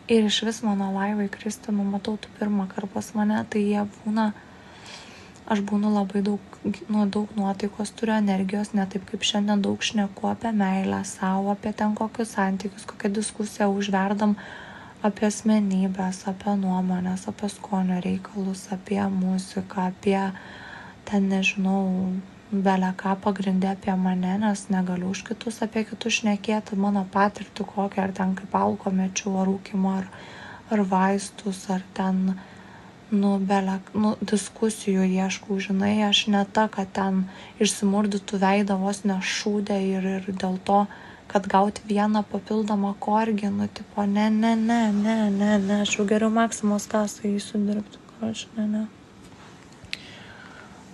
ir iš vis mano laivai kristi, matau tu pirmą kartą pas mane, tai jie būna, aš būnu labai daug nuotaikos, turiu energijos, ne taip kaip šiandien daug šneku apie meilę savo, apie ten kokius santykius, kokią diskusiją užverdam, apie asmenybės, apie nuomonės, apie skonio reikalus, apie muziką, apie ten nežinau, belę ką pagrindė apie mane, nes negaliu už kitus apie kitus šnekėti, mano patirtį kokią, ar ten kaip alko mečiau, ar rūkimo, ar vaistus, ar ten, diskusijų ieškau, žinai, aš ne ta, kad ten išsimurdytų veidą vos nešūdę ir dėl to, kad gauti vieną papildomą korgį, tipo, ne, aš jau geriau Maksimos kasą įsiu dirbti, ne.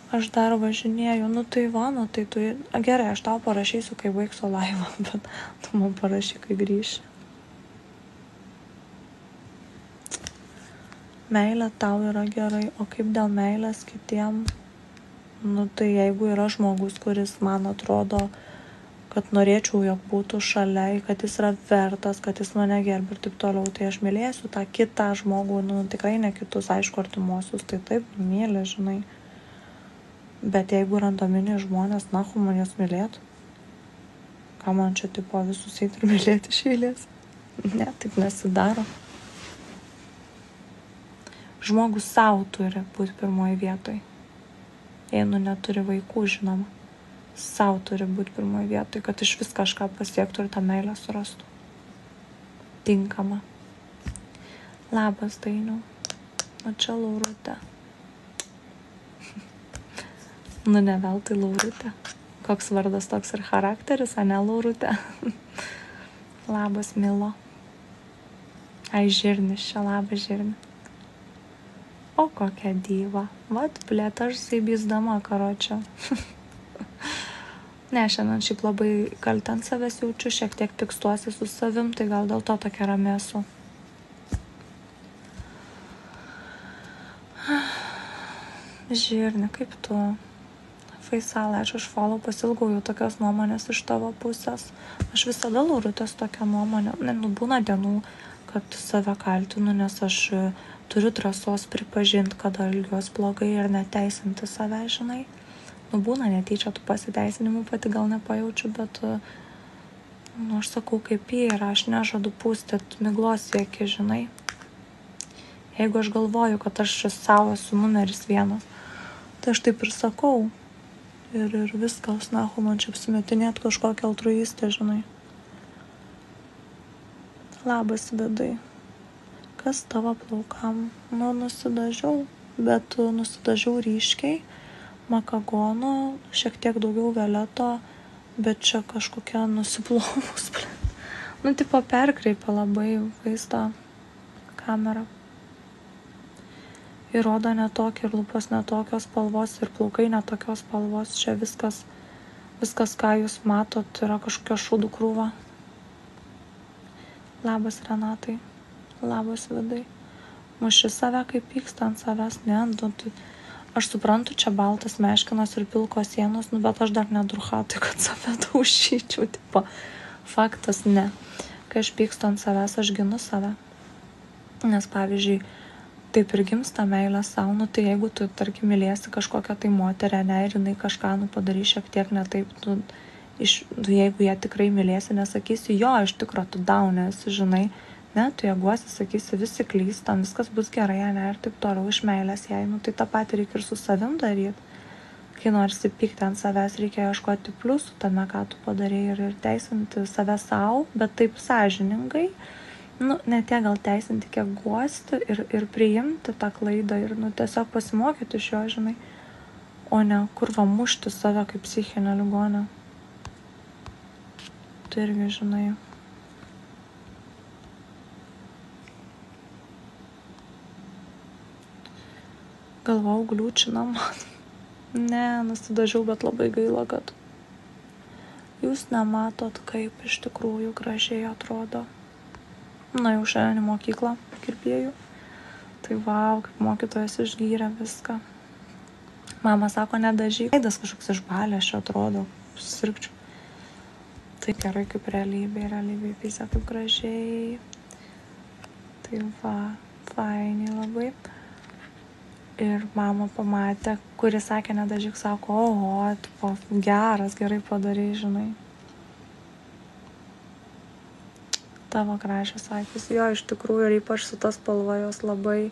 Aš dar važinėju, tai tu, gerai, aš tau parašysiu, kai baigsiu laivą, bet tu man parašy, kai grįši. Meilė tau yra gerai, o kaip dėl meilės kitiem, tai jeigu yra žmogus, kuris man atrodo, kad norėčiau, jog būtų šalia, kad jis yra vertas, kad jis mane gerbia ir taip toliau, tai aš mylėsiu tą kitą žmogų, tikrai ne kitus, aišku, artimuosius, tai taip, myli, žinai. Bet jeigu randominiai žmonės, man jas mylėtų, ką man čia tipo visus eit ir mylėti iš eilės? Ne, taip nesidaro. Žmogus savo turi būti pirmoji vietoj. Jei neturi vaikų, žinoma, savo turi būti pirmoji vietoj, kad iš vis kažką pasiektų ir tą meilę surastų. Tinkama. Labas, Dainiau. O čia Laurutė. Ne veltui Laurutė. Koks vardas toks ir charakteris, a ne Laurutė. Labas, Milo. Ai, Žirnis, čia labas, Žirni. O kokia dyva. Vat, blėt, aš zaibysdama, karočia. Ne, šiandien šiaip labai kaltę ant savęs jaučiu, šiek tiek pikstuosi su savim, tai gal dėl to tokia rami esu. Žirni, kaip tu? Faisalai, aš follow pasilgau jau tokios nuomonės iš tavo pusės. Aš visada Laurutės tokią nuomonę. Būna dienų, kad save kaltinu, nes aš turiu drąsos pripažinti, kad elgiuos blogai ir neteisinti save, žinai. Būna netyčia tų pasiteisinimų, pati gal nepajaučiu, bet aš sakau, kaip yra, aš nežadu pūstėt miglos siekį, žinai. Jeigu aš galvoju, kad aš savo esu numeris 1, tai aš taip ir sakau. Ir viskas, man čia apsimetinėt kažkokią altruistę, žinai. Labas, Vidai. Kas tavo plaukam? Nusidažiau, bet nusidažiau ryškiai, makagonu, šiek tiek daugiau violeto, bet čia kažkokia nusiplovus. Tipo perkreipia labai vaizdą kamerą. Ir oda netokį, ir lūpos netokios spalvos, ir plaukai netokios spalvos. Čia viskas, ką jūs matot, yra kažkokia šūdų krūva. Labas, Renatai. Labas, Vidai. Muši save, kaip pyksta ant savęs, ne? Aš suprantu, čia baltas meškinas ir pilkos sienos, bet aš dar nedruha, tai kad save daužyčiau, tipo. Faktas, ne. Kai aš pykstu ant savęs, aš ginu save. Nes, pavyzdžiui, taip ir gimsta meilė savo, tai jeigu tu, tarkim, mylėsi kažkokią tai moterę, ne, ir jinai kažką, padarys šiek tiek ne taip, jeigu ją tikrai mylėsi, nesakysi, jo, iš tikro, tu daunėsi, žinai, ne, tu jėguosi, sakysi, visi klystam, viskas bus gerai, ne, ir taip toliau iš meilės jai, tai tą patį reikia ir su savim daryti. Kai norisi pykti ant savęs, reikia ieškoti pliusų tame, ką tu padarei ir teisinti save savo, bet taip sąžiningai, ne tiek gal teisinti, kiek guosti ir priimti tą klaidą ir tiesiog pasimokyti iš jo, žinai, o ne kurva mušti save kaip psichinę ligonę. Tai irgi, žinai. Galvau, gliūčinam. Ne, nusidažiau, bet labai gaila, kad jūs nematot, kaip iš tikrųjų gražiai atrodo. Jau šiandien į mokyklą kirpėjų. Tai vau, kaip mokytojas išgyrė viską. Mama sako, nedažyk. Veidas kažkoks išbalė, aš atrodo, susirgčiau. Tai gerai kaip realybėje, pysė kaip gražiai. Tai va, fainiai labai. Ir mama pamatė, kuris sakė nedažyk, sako, oho, tipo, geras, gerai padarai, žinai. Tavo gražios akys. Jo, iš tikrųjų, ir ypač su tas spalva jos labai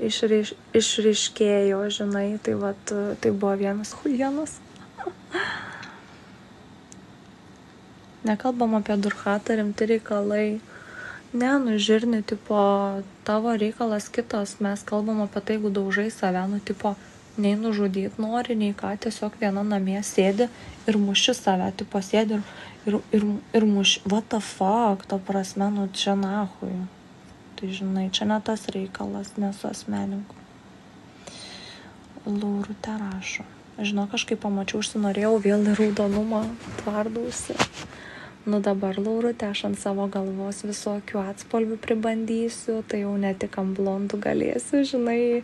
išryškėjo, žinai. Tai vat, tai buvo vienas huienas. Nekalbam apie durchatą, rimti reikalai. Ne, žirni, tipo, tavo reikalas kitas, mes kalbam apie tai, jeigu daužai save, tipo, nei nužudyt nori, nei ką, tiesiog viena namie sėdi ir muši save, tipo, sėdi ir muši, what the fuck, ta prasme, čia nahui. Tai žinai, čia ne tas reikalas, nesu asmeninku. Laurutė rašo. Žinau, kažkaip pamačiau, užsinorėjau vėl į raudonumą tvardausi. Dabar, Laurutė, aš ant savo galvos visokių atspalvių pribandysiu, tai jau ne tik ant blondų galėsiu, žinai.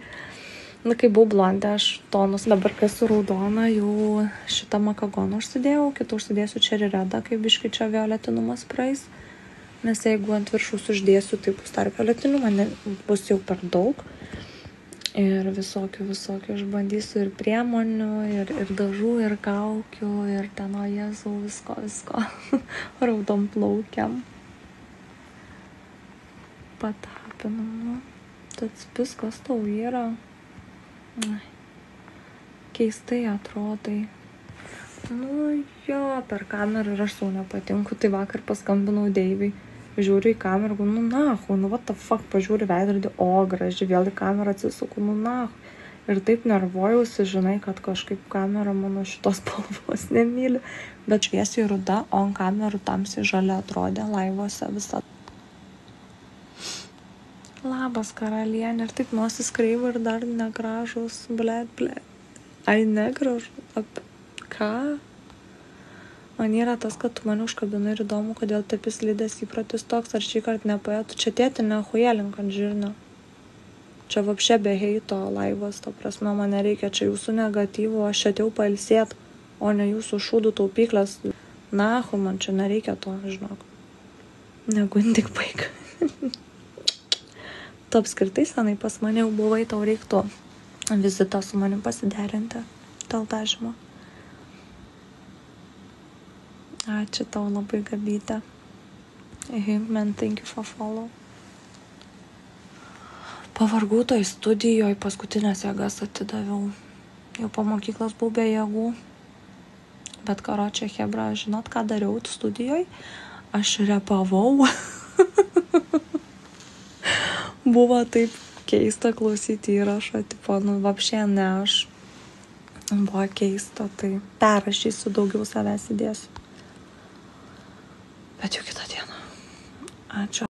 Kai buvau blondė, aš tonus, dabar kai su raudona, jau šitą makagoną užsidėjau, kitą užsidėsiu cherry redą, kai biškai čia violetinumas praeis. Nes jeigu ant viršus uždėsiu, tai bus dar violetinumą, bus jau per daug. Ir visokių išbandysiu ir priemonių, ir dažų, ir kaukių, ir ten, o Jėzau, visko. Raudom plaukiam. Patapinam, tad viskas tau yra. Keistai atrodai. Jo, per kamerą ir aš sau nepatinku, tai vakar paskambinau Deivai. Žiūriu į kamerą, what the fuck, pažiūriu veidrodį, graži, vėl į kamerą atsisuku, Ir taip nervuojausi, žinai, kad kažkaip kamera mano šitos spalvos nemyli. Bet šviesiai ruda, o ant kamerų tamsiai žalia atrodė laivuose visą. Labas, karalienė, ir taip nosis kreiva ir dar negražus, blėt. Ai, negražu, ką? Man yra tas, kad tu mane užkabinai ir įdomu, kodėl taip slidės įpratis toks, ar šį kartą nepaėtų. Čia tėti nehujelink ant žirnio. Čia vapšė be heito laivas, ta prasme, man nereikia čia jūsų negatyvų, aš čia atėjau pailsėt, o ne jūsų šūdų taupyklės. Man čia nereikia to, žinok. Negundik baig. Tu apskritai senai pas mane jau buvai, tau reiktų vizitą su manim pasiderinti dėl dažymo. Ačiū tau labai, Gabytė. Man, thank you for follow. Pavargau toj studijoje, paskutinės jėgas atidaviau. Jau po mokyklos buvau be jėgų. Bet karočią hebra, žinot, ką dariau studijoje? Aš repavau. Buvo taip keista klausyti įrašą, tipo, vapšė ne aš. Buvo keista, tai perrašysiu, daugiau savęs įdėsiu. Bet jau kitą dieną. Ačiū.